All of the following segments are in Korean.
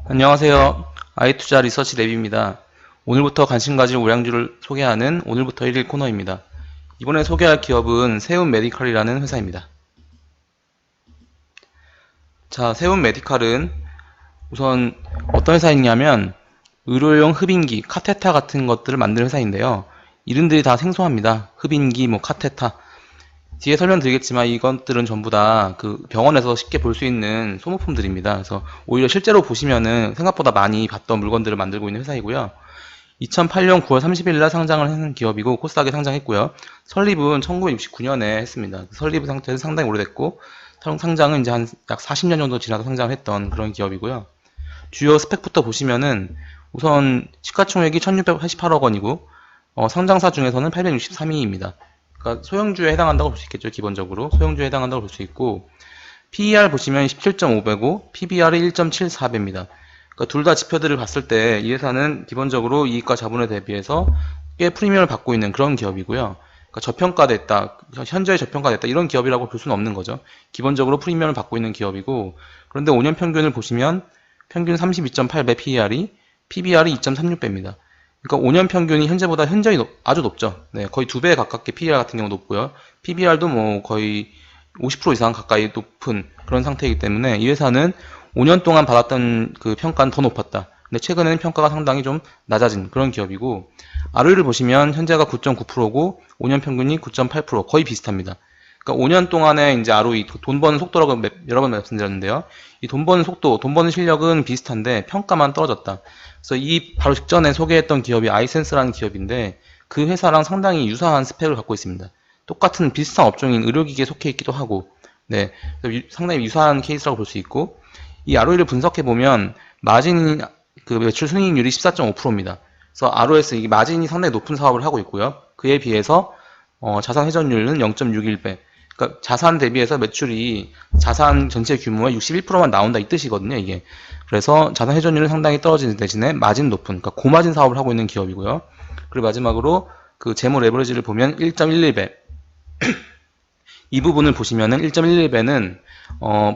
안녕하세요. 아이투자 리서치 랩입니다. 오늘부터 관심 가질 우량주를 소개하는 오늘부터 1일 코너입니다. 이번에 소개할 기업은 세움 메디칼이라는 회사입니다. 자, 세움 메디칼은 우선 어떤 회사이냐면 의료용 흡인기, 카테타 같은 것들을 만드는 회사인데요. 이름들이 다 생소합니다. 흡인기, 카테타. 뒤에 설명드리겠지만 이것들은 전부 다 그 병원에서 쉽게 볼 수 있는 소모품들입니다. 그래서 오히려 실제로 보시면은 생각보다 많이 봤던 물건들을 만들고 있는 회사이고요. 2008년 9월 30일 날 상장을 한 기업이고 코스닥에 상장했고요. 설립은 1969년에 했습니다. 설립 상태는 상당히 오래됐고 상장은 이제 한 약 40년 정도 지나서 상장을 했던 그런 기업이고요. 주요 스펙부터 보시면은 우선 시가총액이 1688억 원이고 상장사 중에서는 863위입니다. 그러니까 소형주에 해당한다고 볼 수 있겠죠. 기본적으로 소형주에 해당한다고 볼 수 있고 PER 보시면 17.5배고 PBR이 1.74배입니다. 그러니까 둘 다 지표들을 봤을 때 이 회사는 기본적으로 이익과 자본에 대비해서 꽤 프리미엄을 받고 있는 그런 기업이고요. 그러니까 저평가됐다, 현저히 저평가됐다 이런 기업이라고 볼 수는 없는 거죠. 기본적으로 프리미엄을 받고 있는 기업이고 그런데 5년 평균을 보시면 평균 32.8배 PER이 PBR이 2.36배입니다. 그러니까 5년 평균이 현재보다 현저히 아주 높죠. 네, 거의 2배 가깝게 PER 같은 경우 높고요. PBR도 뭐 거의 50% 이상 가까이 높은 그런 상태이기 때문에 이 회사는 5년 동안 받았던 그 평가는 더 높았다. 근데 최근에는 평가가 상당히 좀 낮아진 그런 기업이고 ROE를 보시면 현재가 9.9%고 5년 평균이 9.8% 거의 비슷합니다. 그러니까 5년 동안에 이제 ROE 돈 버는 속도라고 여러 번 말씀드렸는데요. 이 돈 버는 속도, 돈 버는 실력은 비슷한데 평가만 떨어졌다. 그래서 이 바로 직전에 소개했던 기업이 아이센스라는 기업인데 그 회사랑 상당히 유사한 스펙을 갖고 있습니다. 똑같은 비슷한 업종인 의료기기에 속해 있기도 하고, 네, 상당히 유사한 케이스라고 볼 수 있고, 이 ROE를 분석해 보면 마진 그 매출 순이익률이 14.5%입니다. 그래서 ROS 이 마진이 상당히 높은 사업을 하고 있고요. 그에 비해서 자산 회전율은 0.61배. 그러니까 자산 대비해서 매출이 자산 전체 규모의 61%만 나온다 이 뜻이거든요, 이게. 그래서 자산 회전율은 상당히 떨어지는 대신에 마진 높은, 그러니까 고마진 사업을 하고 있는 기업이고요. 그리고 마지막으로 그 재무 레버리지를 보면 1.11배. 이 부분을 보시면은 1.11배는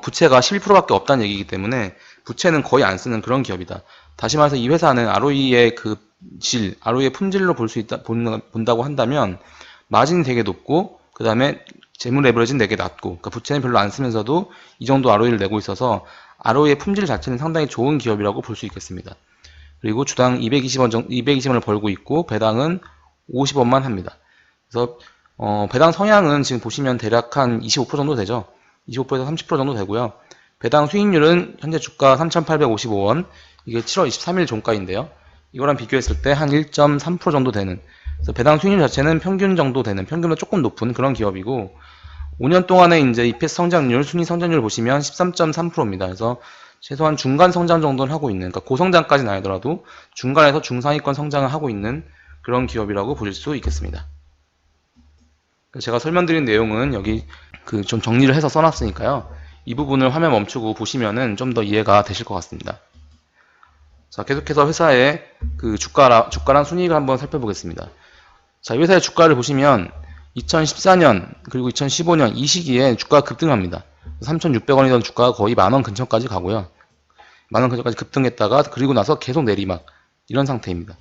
부채가 11%밖에 없다는 얘기이기 때문에 부채는 거의 안 쓰는 그런 기업이다. 다시 말해서 이 회사는 ROE의 그 질, ROE의 품질로 볼 수 있다 본다고 한다면 마진이 되게 높고 그 다음에 재무 레버리지는 되게 낮고 그러니까 부채는 별로 안 쓰면서도 이 정도 ROE를 내고 있어서 ROE의 품질 자체는 상당히 좋은 기업이라고 볼 수 있겠습니다. 그리고 주당 220원을 벌고 있고 배당은 50원만 합니다. 그래서 배당 성향은 지금 보시면 대략 한 25% 정도 되죠. 25%에서 30% 정도 되고요. 배당 수익률은 현재 주가 3,855원, 이게 7월 23일 종가인데요. 이거랑 비교했을 때 한 1.3% 정도 되는, 그래서 배당 수익률 자체는 평균 정도 되는, 평균보다 조금 높은 그런 기업이고, 5년 동안에 이제 EPS 성장률, 순위 성장률 보시면 13.3%입니다. 그래서 최소한 중간 성장 정도는 하고 있는, 그러니까 고성장까지는 아니더라도 중간에서 중상위권 성장을 하고 있는 그런 기업이라고 볼 수 있겠습니다. 제가 설명드린 내용은 여기 그 좀 정리를 해서 써놨으니까요. 이 부분을 화면 멈추고 보시면은 좀 더 이해가 되실 것 같습니다. 자, 계속해서 회사의 그 주가랑 순이익을 한번 살펴보겠습니다. 자, 이 회사의 주가를 보시면 2014년 그리고 2015년 이 시기에 주가가 급등합니다. 3,600원이던 주가가 거의 만원 근처까지 가고요. 만원 근처까지 급등했다가 그리고 나서 계속 내리막 이런 상태입니다.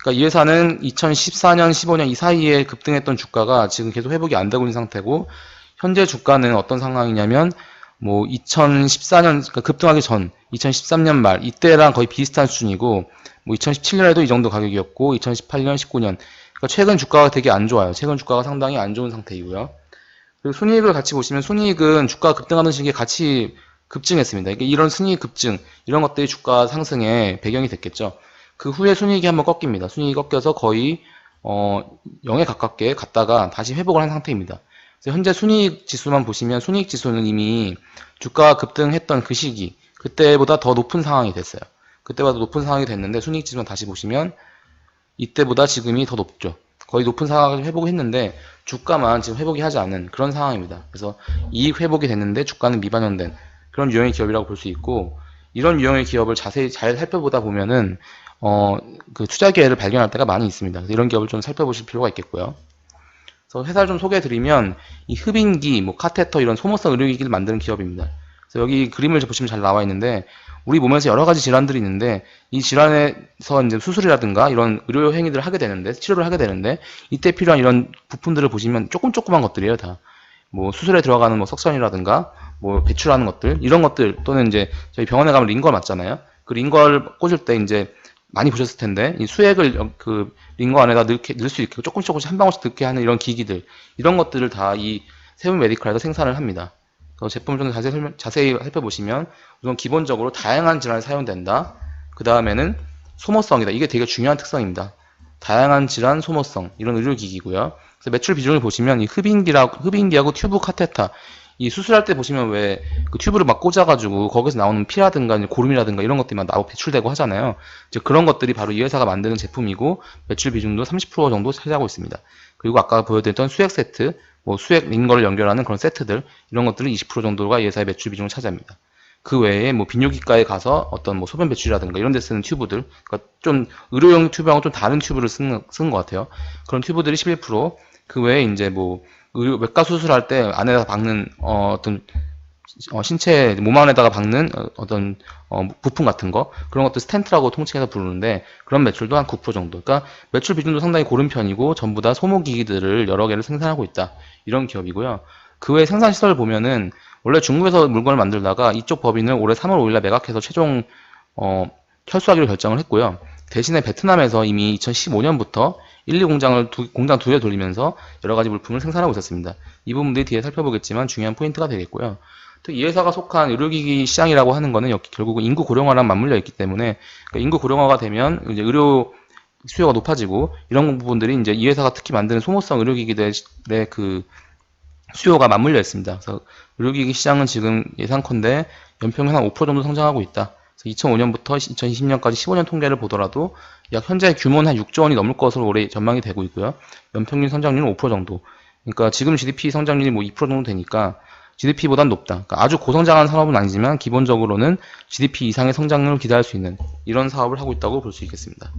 그러니까 이 회사는 2014년, 15년 이 사이에 급등했던 주가가 지금 계속 회복이 안 되고 있는 상태고 현재 주가는 어떤 상황이냐면 뭐 2014년 그러니까 급등하기 전 2013년 말 이때랑 거의 비슷한 수준이고 뭐 2017년에도 이 정도 가격이었고 2018년, 19년 그러니까 최근 주가가 되게 안 좋아요. 최근 주가가 상당히 안 좋은 상태이고요. 그리고 순이익을 같이 보시면 순이익은 주가가 급등하는 시기에 같이 급증했습니다. 그러니까 이런 순이익 급증 이런 것들이 주가 상승의 배경이 됐겠죠. 그 후에 순이익이 한번 꺾입니다. 순이익이 꺾여서 거의 0에 가깝게 갔다가 다시 회복을 한 상태입니다. 그래서 현재 순이익 지수만 보시면 순이익 지수는 이미 주가가 급등했던 그 시기 그때보다 더 높은 상황이 됐어요. 그때보다 높은 상황이 됐는데 순이익 지수만 다시 보시면 이때보다 지금이 더 높죠. 거의 높은 상황을 회복했는데 주가만 지금 회복이 하지 않은 그런 상황입니다. 그래서 이익 회복이 됐는데 주가는 미반영된 그런 유형의 기업이라고 볼 수 있고 이런 유형의 기업을 자세히 잘 살펴보다 보면은 그 투자 기회를 발견할 때가 많이 있습니다. 그래서 이런 기업을 좀 살펴보실 필요가 있겠고요. 그래서 회사를 좀 소개해드리면 이 흡인기, 뭐 카테터 이런 소모성 의료기기를 만드는 기업입니다. 그래서 여기 그림을 보시면 잘 나와 있는데 우리 몸에서 여러 가지 질환들이 있는데 이 질환에서 이제 수술이라든가 이런 의료 행위들을 하게 되는데 치료를 하게 되는데 이때 필요한 이런 부품들을 보시면 조그만 것들이에요 다. 뭐 수술에 들어가는 뭐 석션이라든가 뭐 배출하는 것들 이런 것들 또는 이제 저희 병원에 가면 링거 맞잖아요. 그 링거를 꽂을 때 이제 많이 보셨을 텐데 이 수액을 그 링거 안에다 넣을 수 있게 조금씩 한 방울씩 넣게 하는 이런 기기들 이런 것들을 다 이 세븐 메디칼에서 생산을 합니다. 제품을 좀 자세히 살펴보시면 우선 기본적으로 다양한 질환에 사용된다. 그 다음에는 소모성이다. 이게 되게 중요한 특성입니다. 다양한 질환, 소모성 이런 의료기기고요. 그래서 매출 비중을 보시면 이 흡인기하고 튜브 카테타 이 수술할 때 보시면 왜 그 튜브를 막 꽂아가지고 거기서 나오는 피라든가 고름이라든가 이런 것들이 막 나오고 배출되고 하잖아요. 이제 그런 것들이 바로 이 회사가 만드는 제품이고 매출 비중도 30% 정도 차지하고 있습니다. 그리고 아까 보여드렸던 수액 세트, 뭐 수액 링거를 연결하는 그런 세트들 이런 것들은 20% 정도가 이 회사의 매출 비중을 차지합니다. 그 외에 뭐 비뇨기과에 가서 어떤 뭐 소변 배출이라든가 이런 데 쓰는 튜브들, 그러니까 좀 의료용 튜브하고 좀 다른 튜브를 쓰는 것 같아요. 그런 튜브들이 11%, 그 외에 이제 뭐 외과 수술할 때 안에다 박는 어떤 신체 몸 안에다가 박는 어떤 부품 같은 거 그런 것도 스텐트라고 통칭해서 부르는데 그런 매출도 한 9% 정도. 그러니까 매출 비중도 상당히 고른 편이고 전부 다 소모기기들을 여러 개를 생산하고 있다. 이런 기업이고요. 그 외 생산 시설을 보면은 원래 중국에서 물건을 만들다가 이쪽 법인을 올해 3월 5일날 매각해서 최종 철수하기로 결정을 했고요. 대신에 베트남에서 이미 2015년부터 1, 2 공장 두 개 돌리면서 여러 가지 물품을 생산하고 있었습니다. 이 부분들이 뒤에 살펴보겠지만 중요한 포인트가 되겠고요. 또 이 회사가 속한 의료기기 시장이라고 하는 거는 결국은 인구 고령화랑 맞물려 있기 때문에 그러니까 인구 고령화가 되면 이제 의료 수요가 높아지고 이런 부분들이 이제 이 회사가 특히 만드는 소모성 의료기기들의 그 수요가 맞물려 있습니다. 그래서 의료기기 시장은 지금 예상컨대 연평균 한 5% 정도 성장하고 있다. 2005년부터 2020년까지 15년 통계를 보더라도 약 현재 규모는 한 6조 원이 넘을 것으로 올해 전망이 되고 있고요. 연평균 성장률은 5% 정도. 그러니까 지금 GDP 성장률이 뭐 2% 정도 되니까 GDP보단 높다. 그러니까 아주 고성장한 산업은 아니지만 기본적으로는 GDP 이상의 성장률을 기대할 수 있는 이런 사업을 하고 있다고 볼 수 있겠습니다.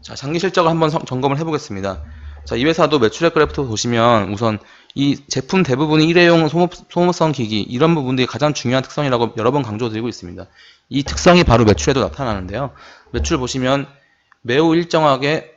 자, 장기 실적을 한번 점검을 해보겠습니다. 자, 이 회사도 매출액 그래프 보시면 우선 이 제품 대부분이 일회용 소모성 기기 이런 부분들이 가장 중요한 특성이라고 여러 번 강조드리고 있습니다. 이 특성이 바로 매출에도 나타나는데요. 매출 보시면 매우 일정하게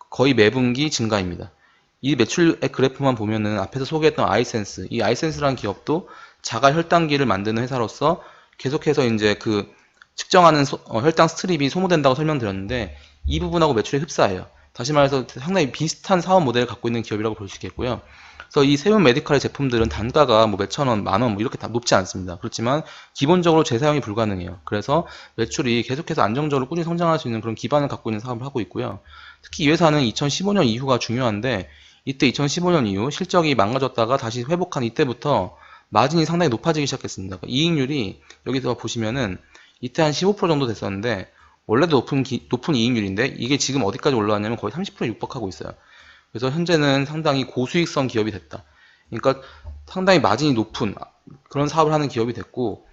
거의 매분기 증가입니다. 이 매출액 그래프만 보면은 앞에서 소개했던 아이센스, 이 아이센스라는 기업도 자가 혈당기를 만드는 회사로서 계속해서 이제 그 측정하는 혈당 스트립이 소모된다고 설명드렸는데 이 부분하고 매출이 흡사해요. 다시 말해서 상당히 비슷한 사업 모델을 갖고 있는 기업이라고 볼 수 있겠고요. 그래서 이 세븐 메디칼의 제품들은 단가가 뭐 몇천 원, 만원 뭐 이렇게 다 높지 않습니다. 그렇지만 기본적으로 재사용이 불가능해요. 그래서 매출이 계속해서 안정적으로 꾸준히 성장할 수 있는 그런 기반을 갖고 있는 사업을 하고 있고요. 특히 이 회사는 2015년 이후가 중요한데 이때 2015년 이후 실적이 망가졌다가 다시 회복한 이때부터 마진이 상당히 높아지기 시작했습니다. 그러니까 이익률이 여기서 보시면은 이때 한 15% 정도 됐었는데 원래도 높은 이익률인데 이게 지금 어디까지 올라왔냐면 거의 30%에 육박하고 있어요. 그래서 현재는 상당히 고수익성 기업이 됐다. 그러니까 상당히 마진이 높은 그런 사업을 하는 기업이 됐고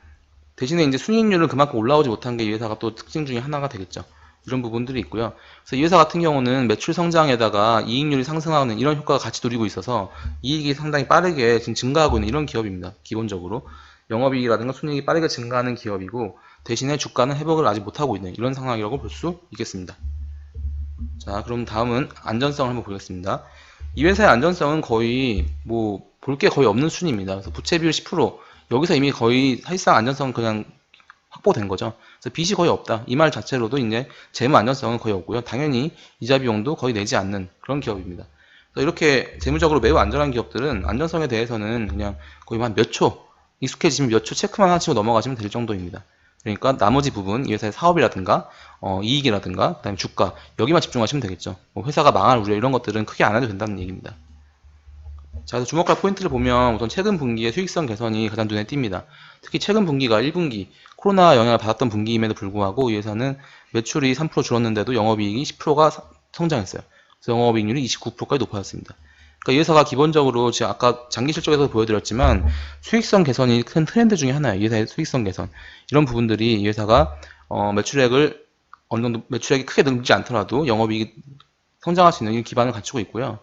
대신에 이제 순이익률은 그만큼 올라오지 못한 게 이 회사가 또 특징 중에 하나가 되겠죠. 이런 부분들이 있고요. 그래서 이 회사 같은 경우는 매출 성장에다가 이익률이 상승하는 이런 효과가 같이 누리고 있어서 이익이 상당히 빠르게 지금 증가하고 있는 이런 기업입니다. 기본적으로 영업이익이라든가 순이익이 빠르게 증가하는 기업이고 대신에 주가는 회복을 아직 못하고 있는 이런 상황이라고 볼 수 있겠습니다. 자, 그럼 다음은 안전성을 한번 보겠습니다. 이 회사의 안전성은 거의 뭐 볼 게 거의 없는 수준입니다. 그래서 부채 비율 10% 여기서 이미 거의 사실상 안전성은 그냥 확보된 거죠. 그래서 빚이 거의 없다. 이 말 자체로도 이제 재무 안전성은 거의 없고요. 당연히 이자 비용도 거의 내지 않는 그런 기업입니다. 그래서 이렇게 재무적으로 매우 안전한 기업들은 안전성에 대해서는 그냥 거의 한 몇 초 익숙해지면 몇 초 체크만 하시고 넘어가시면 될 정도입니다. 그러니까 나머지 부분 이 회사의 사업이라든가 이익이라든가 그다음에 주가 여기만 집중하시면 되겠죠. 뭐 회사가 망할 우려 이런 것들은 크게 안 해도 된다는 얘기입니다. 자, 그래서 주목할 포인트를 보면 우선 최근 분기의 수익성 개선이 가장 눈에 띕니다. 특히 최근 분기가 1분기 코로나 영향을 받았던 분기임에도 불구하고 이 회사는 매출이 3% 줄었는데도 영업이익이 10%가 성장했어요. 그래서 영업이익률이 29%까지 높아졌습니다. 그러니까 이 회사가 기본적으로 지금 아까 장기 실적에서 보여드렸지만 수익성 개선이 큰 트렌드 중에 하나예요. 이 회사의 수익성 개선. 이런 부분들이 이 회사가 매출액을 어느 정도 매출액이 크게 늘지 않더라도 영업이익이 성장할 수 있는 기반을 갖추고 있고요.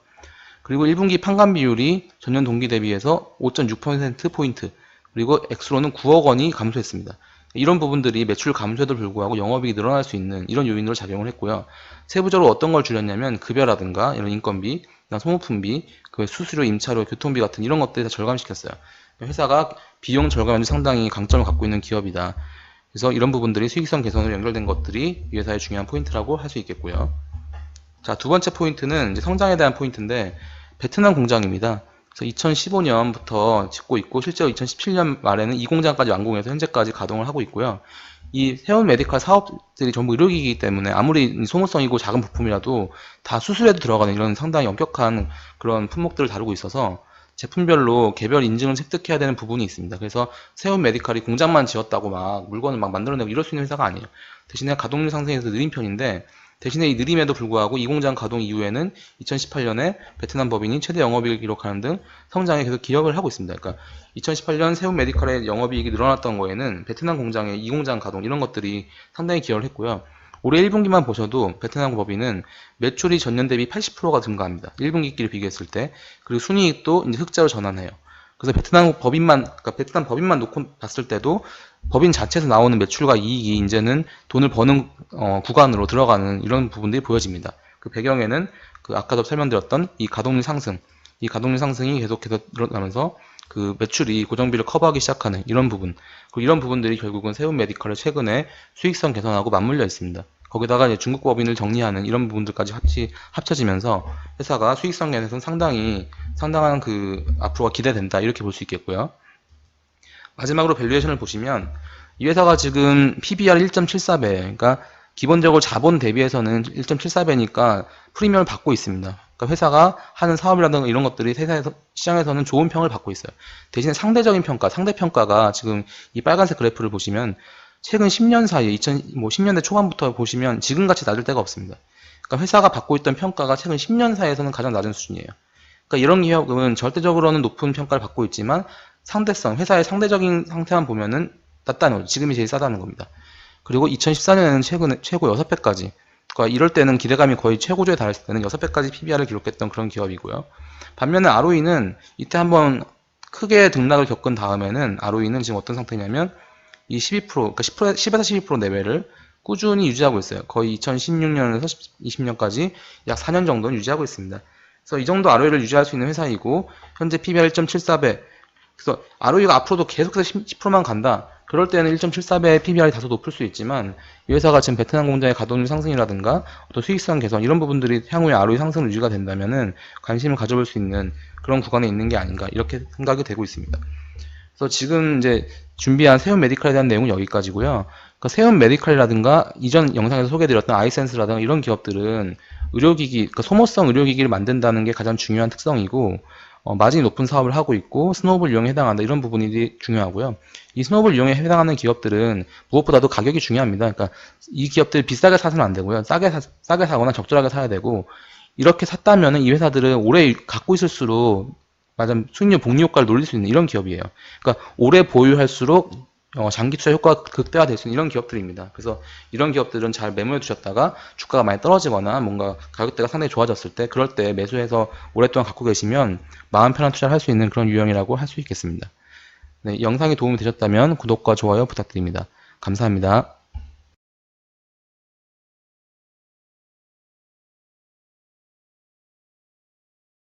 그리고 1분기 판관 비율이 전년 동기 대비해서 5.6%포인트 그리고 액수로는 9억 원이 감소했습니다. 이런 부분들이 매출 감소에도 불구하고 영업이익이 늘어날 수 있는 이런 요인으로 작용을 했고요. 세부적으로 어떤 걸 줄였냐면 급여라든가 이런 인건비, 소모품비, 그 수수료, 임차료, 교통비 같은 이런 것들이 다 절감시켰어요. 회사가 비용 절감에 상당히 강점을 갖고 있는 기업이다. 그래서 이런 부분들이 수익성 개선으로 연결된 것들이 이 회사의 중요한 포인트라고 할 수 있겠고요. 자, 두 번째 포인트는 이제 성장에 대한 포인트인데 베트남 공장입니다. 그래서 2015년부터 짓고 있고 실제로 2017년 말에는 이 공장까지 완공해서 현재까지 가동을 하고 있고요. 이 세운 메디칼 사업들이 전부 의료기기이기 때문에 아무리 소모성이고 작은 부품이라도 다 수술에도 들어가는 이런 상당히 엄격한 그런 품목들을 다루고 있어서 제품별로 개별 인증을 획득해야 되는 부분이 있습니다. 그래서 세운 메디칼이 공장만 지었다고 막 물건을 막 만들어내고 이럴 수 있는 회사가 아니에요. 대신에 가동률 상승에서 느린 편인데 대신에 이 느림에도 불구하고 이 공장 가동 이후에는 2018년에 베트남 법인이 최대 영업이익을 기록하는 등 성장에 계속 기여를 하고 있습니다. 그러니까 2018년 세운 메디칼의 영업이익이 늘어났던 거에는 베트남 공장의 이 공장 가동 이런 것들이 상당히 기여를 했고요. 올해 1분기만 보셔도 베트남 법인은 매출이 전년 대비 80%가 증가합니다. 1분기끼리 비교했을 때. 그리고 순이익도 이제 흑자로 전환해요. 그래서 베트남 법인만 놓고 봤을 때도 법인 자체에서 나오는 매출과 이익이 이제는 돈을 버는 구간으로 들어가는 이런 부분들이 보여집니다. 그 배경에는 그 아까도 설명드렸던 이 가동률 상승이 계속해서 늘어나면서 그 매출이 고정비를 커버하기 시작하는 이런 부분, 그리고 이런 부분들이 결국은 세운 메디컬의 최근에 수익성 개선하고 맞물려 있습니다. 거기다가 이제 중국 법인을 정리하는 이런 부분들까지 합쳐지면서 회사가 수익성 개선에서는 상당한 그 앞으로가 기대된다 이렇게 볼 수 있겠고요. 마지막으로 밸류에이션을 보시면 이 회사가 지금 PBR 1.74배, 그러니까 기본적으로 자본 대비해서는 1.74배니까 프리미엄을 받고 있습니다. 그러니까 회사가 하는 사업이라든가 이런 것들이 시장에서는 좋은 평을 받고 있어요. 대신에 상대적인 평가, 상대평가가 지금 이 빨간색 그래프를 보시면 최근 10년 사이에 10년대 초반부터 보시면 지금같이 낮을 때가 없습니다. 그러니까 회사가 받고 있던 평가가 최근 10년 사이에서는 가장 낮은 수준이에요. 그러니까 이런 기업은 절대적으로는 높은 평가를 받고 있지만 회사의 상대적인 상태만 보면은 낮다는 거죠. 지금이 제일 싸다는 겁니다. 그리고 2014년에는 최고 6배까지, 그러니까 이럴 때는 기대감이 거의 최고조에 달했을 때는 6배까지 PBR을 기록했던 그런 기업이고요. 반면에 ROE는 이때 한번 크게 등락을 겪은 다음에는 ROE는 지금 어떤 상태냐면 이 12%, 그러니까 10에서 12% 내외를 꾸준히 유지하고 있어요. 거의 2016년에서 2020년까지 약 4년 정도는 유지하고 있습니다. 그래서 이 정도 ROE를 유지할 수 있는 회사이고 현재 PBR 1.74배, 그래서 ROE가 앞으로도 계속해서 10%만 간다. 그럴 때는 1.74배의 PBR이 다소 높을 수 있지만 이 회사가 지금 베트남 공장의 가동률 상승이라든가 또 수익성 개선 이런 부분들이 향후에 ROE 상승 유지가 된다면은 관심을 가져볼 수 있는 그런 구간에 있는 게 아닌가 이렇게 생각이 되고 있습니다. 그래서 지금 이제 준비한 세운 메디칼에 대한 내용은 여기까지고요. 그러니까 세운 메디칼이라든가 이전 영상에서 소개드렸던 아이센스라든가 이런 기업들은 의료기기, 그러니까 소모성 의료기기를 만든다는 게 가장 중요한 특성이고 마진이 높은 사업을 하고 있고 스노우볼 유형에 해당한다 이런 부분이 중요하고요. 이 스노우볼 유형에 해당하는 기업들은 무엇보다도 가격이 중요합니다. 그러니까 이 기업들 비싸게 사서는 안 되고요. 싸게 사거나 적절하게 사야 되고 이렇게 샀다면 이 회사들은 오래 갖고 있을수록 맞아 수익률 복리 효과를 노릴 수 있는 이런 기업이에요. 그러니까 오래 보유할수록 장기 투자 효과가 극대화될 수 있는 이런 기업들입니다. 그래서 이런 기업들은 잘 매몰해 두셨다가 주가가 많이 떨어지거나 뭔가 가격대가 상당히 좋아졌을 때 그럴 때 매수해서 오랫동안 갖고 계시면 마음 편한 투자를 할 수 있는 그런 유형이라고 할 수 있겠습니다. 네, 영상이 도움이 되셨다면 구독과 좋아요 부탁드립니다. 감사합니다.